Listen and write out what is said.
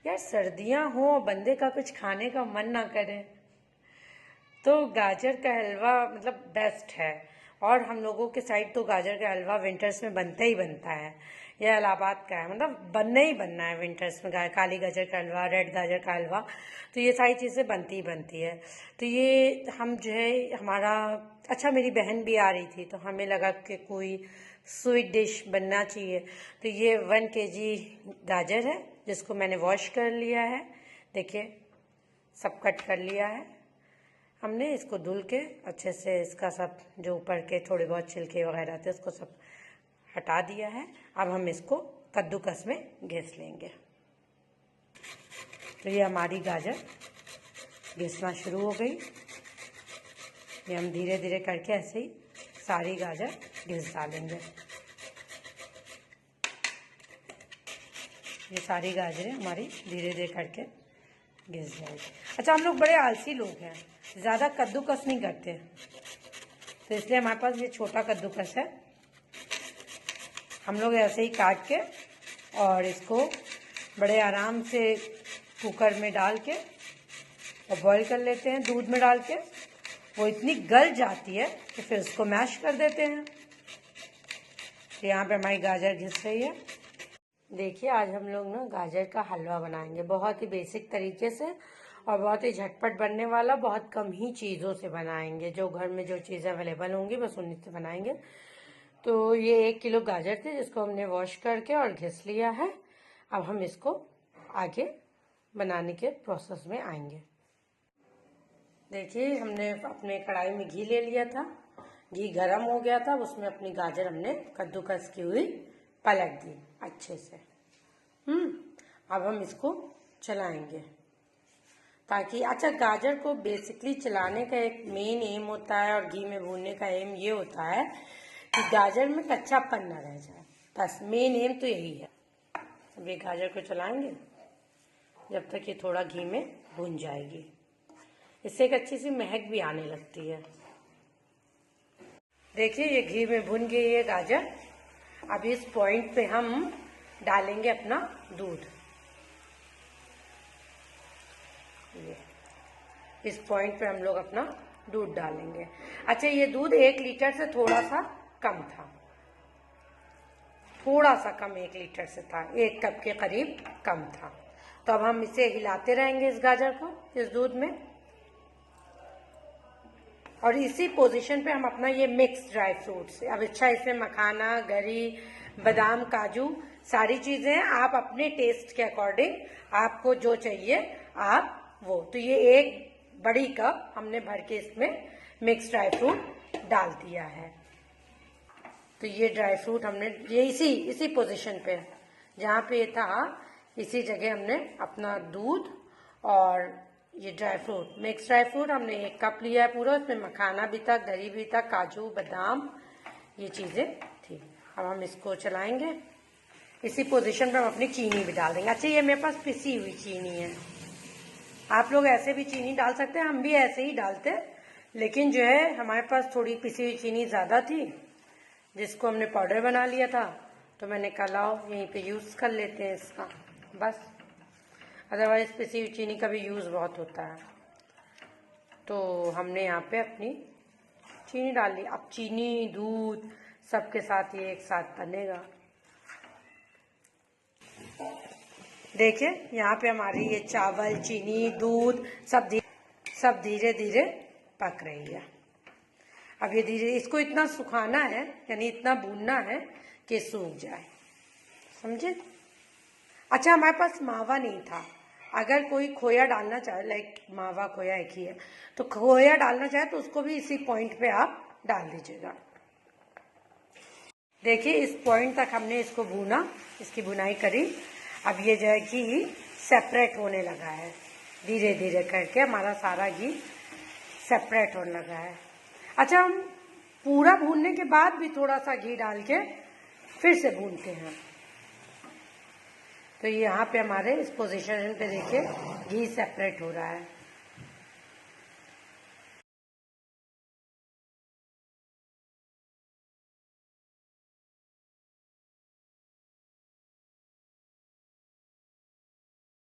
यार सर्दियां हो बंदे का कुछ खाने का मन ना करे तो गाजर का हलवा मतलब बेस्ट है। और हम लोगों के साइड तो गाजर का हलवा विंटर्स में बनता ही बनता है। यह इलाहाबाद का है, मतलब बनना ही बनना है विंटर्स में। काली गाजर का हलवा, रेड गाजर का हलवा, तो ये सारी चीज़ें बनती ही बनती है। तो ये हम जो है हमारा अच्छा, मेरी बहन भी आ रही थी तो हमें लगा कि कोई स्वीट डिश बनना चाहिए। तो ये 1 kg गाजर है जिसको मैंने वॉश कर लिया है। देखिए सब कट कर लिया है हमने। इसको धुल के अच्छे से इसका सब जो ऊपर के थोड़े बहुत छिलके वगैरह थे उसको सब हटा दिया है। अब हम इसको कद्दूकस में घिस लेंगे। तो ये हमारी गाजर घिसना शुरू हो गई। ये हम धीरे धीरे करके ऐसे ही सारी गाजर घिस डालेंगे। ये सारी गाजरें हमारी धीरे धीरे करके घिस जाएगी। अच्छा, हम लोग बड़े आलसी लोग हैं, ज़्यादा कद्दूकस नहीं करते, तो इसलिए हमारे पास ये छोटा कद्दूकस है। हम लोग ऐसे ही काट के और इसको बड़े आराम से कुकर में डाल के और बॉईल कर लेते हैं दूध में डाल के। वो इतनी गल जाती है कि फिर उसको मैश कर देते हैं। तो यहाँ पे हमारी गाजर घिस रही है। देखिए आज हम लोग ना गाजर का हलवा बनाएंगे बहुत ही बेसिक तरीके से और बहुत ही झटपट बनने वाला। बहुत कम ही चीज़ों से बनाएंगे, जो घर में जो चीज़ें अवेलेबल होंगी बस उन्हीं से बनाएंगे। तो ये 1 किलो गाजर थे जिसको हमने वॉश करके और घिस लिया है। अब हम इसको आगे बनाने के प्रोसेस में आएंगे। देखिए हमने अपने कढ़ाई में घी ले लिया था, घी गरम हो गया था, उसमें अपनी गाजर हमने कद्दूकस की हुई पलट दी अच्छे से। अब हम इसको चलाएंगे ताकि, अच्छा गाजर को बेसिकली चलाने का एक मेन एम होता है और घी में भूनने का एम ये होता है कि गाजर में कच्चापन न रह जाए, बस मेन एम तो यही है। अब ये गाजर को चलाएंगे जब तक ये थोड़ा घी में भून जाएगी। इससे एक अच्छी सी महक भी आने लगती है। देखिए ये घी में भुन गई है गाजर। अब इस पॉइंट पे हम डालेंगे अपना दूध। ये इस पॉइंट पे हम लोग अपना दूध डालेंगे। अच्छा, ये दूध 1 लीटर से थोड़ा सा कम था, थोड़ा सा कम 1 लीटर से था, 1 कप के करीब कम था। तो अब हम इसे हिलाते रहेंगे इस गाजर को इस दूध में। और इसी पोजीशन पे हम अपना ये मिक्स ड्राई फ्रूट्स, अब अच्छा इसमें मखाना, गरी, बादाम, काजू सारी चीजें आप अपने टेस्ट के अकॉर्डिंग आपको जो चाहिए आप वो। तो ये 1 बड़ी कप हमने भर के इसमें मिक्स ड्राई फ्रूट डाल दिया है। तो ये ड्राई फ्रूट हमने ये इसी पोजीशन पे जहाँ पे था इसी जगह हमने अपना दूध और ये dry fruit, mix dry fruit हमने 1 कप लिया है पूरा। उसमें मखाना भी था, गरी भी था, काजू, बादाम, ये चीजें थी। अब हम इसको चलाएंगे। इसी पोजीशन पे हम अपनी चीनी भी डाल देंगे। अच्छा, ये मेरे पास पिसी हुई चीनी है, आप लोग ऐसे भी चीनी डाल सकते हैं, हम भी ऐसे ही डालते, लेकिन जो है हमारे पास थोड़ी पिसी हुई चीनी ज़्यादा थी जिसको हमने पाउडर बना लिया था, तो मैंने कहा लाओ यहीं पे यूज़ कर लेते हैं इसका बस। अदरवाइज पिसी हुई चीनी का भी यूज़ बहुत होता है। तो हमने यहाँ पे अपनी चीनी डाल ली। अब चीनी दूध सबके साथ ये एक साथ बनेगा। देखिए यहाँ पे हमारी ये चावल, चीनी, दूध सब धीरे धीरे पक रही है। अब ये धीरे इसको इतना सुखाना है, यानी इतना भूनना है कि सूख जाए, समझे। अच्छा, हमारे पास मावा नहीं था, अगर कोई खोया डालना चाहे, लाइक मावा खोया एक ही है, तो खोया डालना चाहे तो उसको भी इसी पॉइंट पे आप डाल दीजिएगा। देखिए इस पॉइंट तक हमने इसको भूना, इसकी भुनाई करी। अब ये जो है घी सेपरेट होने लगा है, धीरे धीरे करके हमारा सारा घी सेपरेट होने लगा है। अच्छा, हम पूरा भूनने के बाद भी थोड़ा सा घी डाल के फिर से भूनते हैं। तो यहाँ पे हमारे इस पोजीशन पे देखिए घी सेपरेट हो रहा है।